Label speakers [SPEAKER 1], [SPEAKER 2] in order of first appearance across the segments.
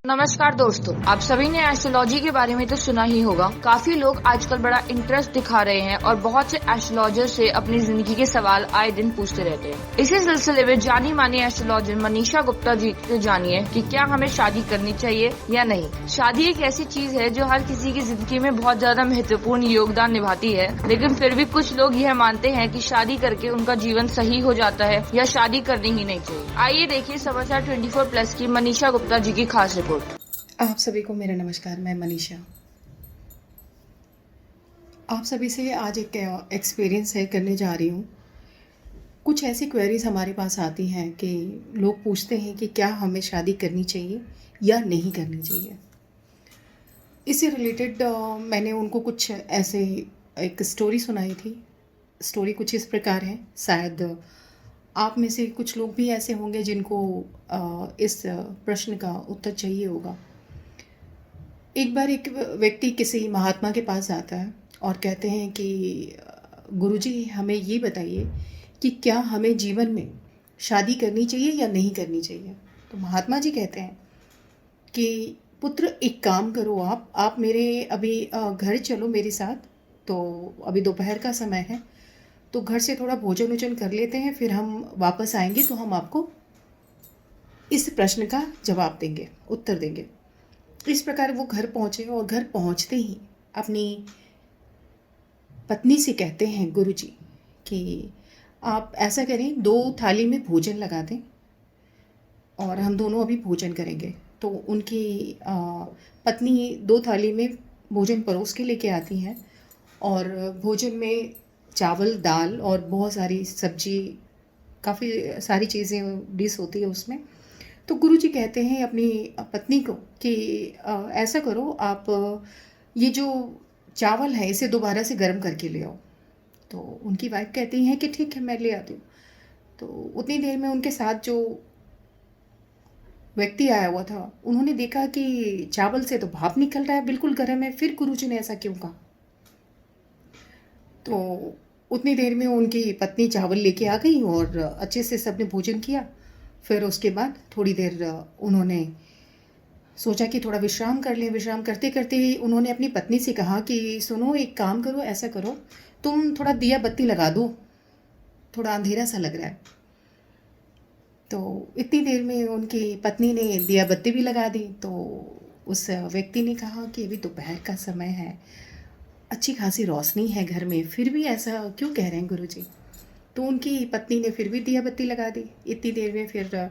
[SPEAKER 1] नमस्कार दोस्तों, आप सभी ने एस्ट्रोलॉजी के बारे में तो सुना ही होगा। काफी लोग आजकल बड़ा इंटरेस्ट दिखा रहे हैं और बहुत से एस्ट्रोलॉजर से अपनी जिंदगी के सवाल आए दिन पूछते रहते हैं। इसी सिलसिले में जानी मानी एस्ट्रोलॉजर मनीषा गुप्ता जी से जानिए कि क्या हमें शादी करनी चाहिए या नहीं। शादी एक ऐसी चीज है जो हर किसी की जिंदगी में बहुत ज्यादा महत्वपूर्ण योगदान निभाती है, लेकिन फिर भी कुछ लोग यह मानते हैं कि शादी करके उनका जीवन सही हो जाता है या शादी करनी ही नहीं चाहिए। आइए देखिए समाचार 24+ की मनीषा गुप्ता जी की खास रिपोर्ट।
[SPEAKER 2] आप सभी को मेरा नमस्कार। मैं मनीषा आप सभी से आज एक एक्सपीरियंस है करने जा रही हूँ। कुछ ऐसी क्वेरीज हमारे पास आती हैं कि लोग पूछते हैं कि क्या हमें शादी करनी चाहिए या नहीं करनी चाहिए। इससे रिलेटेड मैंने उनको कुछ ऐसे एक स्टोरी सुनाई थी। स्टोरी कुछ इस प्रकार है, शायद आप में से कुछ लोग भी ऐसे होंगे जिनको इस प्रश्न का उत्तर चाहिए होगा। एक बार एक व्यक्ति किसी महात्मा के पास जाता है और कहते हैं कि गुरुजी हमें ये बताइए कि क्या हमें जीवन में शादी करनी चाहिए या नहीं करनी चाहिए। तो महात्मा जी कहते हैं कि पुत्र एक काम करो, आप मेरे अभी घर चलो मेरे साथ। तो अभी दोपहर का समय है, तो घर से थोड़ा भोजन वोजन कर लेते हैं, फिर हम वापस आएंगे तो हम आपको इस प्रश्न का जवाब देंगे, उत्तर देंगे। इस प्रकार वो घर पहुँचे और घर पहुँचते ही अपनी पत्नी से कहते हैं गुरुजी कि आप ऐसा करें, 2 थाली में भोजन लगा दें और हम दोनों अभी भोजन करेंगे। तो उनकी पत्नी 2 थाली में भोजन परोस के लेके आती हैं और भोजन में चावल, दाल और बहुत सारी सब्जी, काफ़ी सारी चीज़ें डिश होती है उसमें। तो गुरुजी कहते हैं अपनी पत्नी को कि ऐसा करो, आप ये जो चावल है इसे दोबारा से गर्म करके ले आओ। तो उनकी वाइफ कहती हैं कि ठीक है, मैं ले आती हूँ। तो उतनी देर में उनके साथ जो व्यक्ति आया हुआ था, उन्होंने देखा कि चावल से तो भाप निकल रहा है, बिल्कुल गर्म है। फिर गुरुजी ने ऐसा क्यों कहा? तो उतनी देर में उनकी पत्नी चावल लेके आ गई और अच्छे से सबने भोजन किया। फिर उसके बाद थोड़ी देर उन्होंने सोचा कि थोड़ा विश्राम कर लें। विश्राम करते करते ही उन्होंने अपनी पत्नी से कहा कि सुनो, एक काम करो, ऐसा करो, तुम थोड़ा दिया बत्ती लगा दो, थोड़ा अंधेरा सा लग रहा है। तो इतनी देर में उनकी पत्नी ने दिया बत्ती भी लगा दी। तो उस व्यक्ति ने कहा कि अभी दोपहर का समय है, अच्छी खासी रोशनी है घर में, फिर भी ऐसा क्यों कह रहे हैं गुरुजी? तो उनकी पत्नी ने फिर भी दिया बत्ती लगा दी। इतनी देर में फिर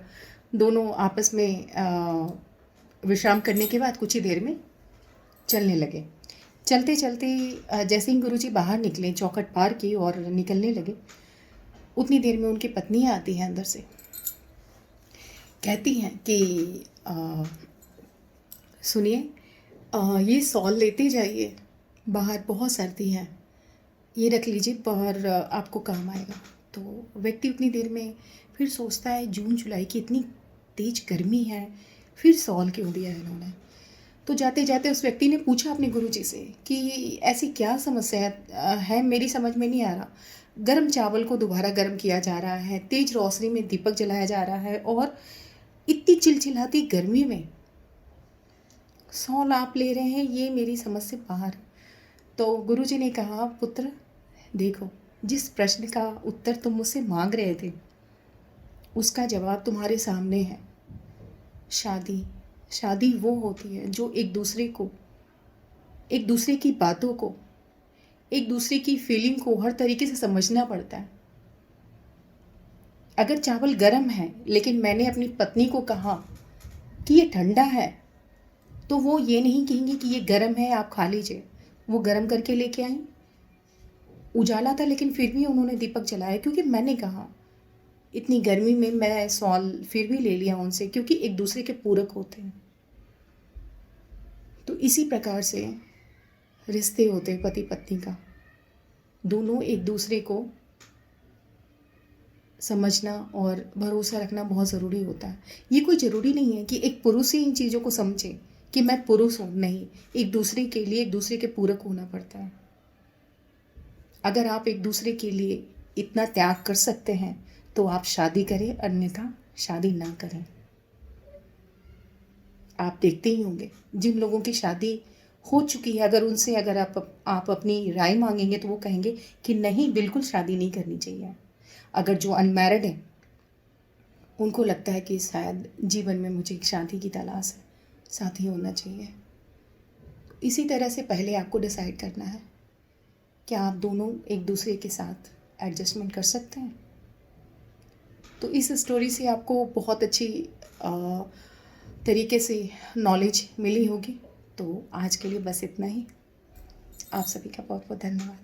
[SPEAKER 2] दोनों आपस में विश्राम करने के बाद कुछ ही देर में चलने लगे। चलते चलते जैसे ही गुरुजी बाहर निकले, चौखट पार की और निकलने लगे, उतनी देर में उनकी पत्नी आती है अंदर से। कहती हैं कि सुनिए, ये सॉल लेते जाइए, बाहर बहुत सर्दी है, ये रख लीजिए, बाहर आपको काम आएगा। तो व्यक्ति उतनी देर में फिर सोचता है, जून जुलाई की इतनी तेज गर्मी है, फिर सॉल क्यों दिया है इन्होंने। तो जाते जाते उस व्यक्ति ने पूछा अपने गुरुजी से कि ऐसी क्या समस्या है, मेरी समझ में नहीं आ रहा। गर्म चावल को दोबारा गर्म किया जा रहा है, तेज रोशनी में दीपक जलाया जा रहा है और इतनी चिलचिलाती गर्मी में सॉल आप ले रहे हैं, ये मेरी समझ से बाहर। तो गुरुजी ने कहा, पुत्र देखो, जिस प्रश्न का उत्तर तुम मुझसे मांग रहे थे उसका जवाब तुम्हारे सामने है। शादी वो होती है जो एक दूसरे को, एक दूसरे की बातों को, एक दूसरे की फीलिंग को हर तरीके से समझना पड़ता है। अगर चावल गर्म है लेकिन मैंने अपनी पत्नी को कहा कि ये ठंडा है, तो वो ये नहीं कहेंगे कि ये गर्म है, आप खा लीजिए। वो गर्म करके लेके आई, उजाला था लेकिन फिर भी उन्होंने दीपक जलाया क्योंकि मैंने कहा। इतनी गर्मी में मैं सॉल फिर भी ले लिया उनसे, क्योंकि एक दूसरे के पूरक होते हैं। तो इसी प्रकार से रिश्ते होते हैं पति पत्नी का, दोनों एक दूसरे को समझना और भरोसा रखना बहुत ज़रूरी होता है। ये कोई ज़रूरी नहीं है कि एक पुरुष ही इन चीज़ों को समझे कि मैं पुरुष हूँ, नहीं, एक दूसरे के लिए एक दूसरे के पूरक होना पड़ता है। अगर आप एक दूसरे के लिए इतना त्याग कर सकते हैं तो आप शादी करें, अन्यथा शादी ना करें। आप देखते ही होंगे जिन लोगों की शादी हो चुकी है, अगर आप अपनी राय मांगेंगे तो वो कहेंगे कि नहीं, बिल्कुल शादी नहीं करनी चाहिए। अगर जो अनमैरिड हैं उनको लगता है कि शायद जीवन में मुझे एक शादी की तलाश है, साथी होना चाहिए। इसी तरह से पहले आपको डिसाइड करना है क्या आप दोनों एक दूसरे के साथ एडजस्टमेंट कर सकते हैं। तो इस स्टोरी से आपको बहुत अच्छी तरीके से नॉलेज मिली होगी। तो आज के लिए बस इतना ही। आप सभी का बहुत बहुत धन्यवाद।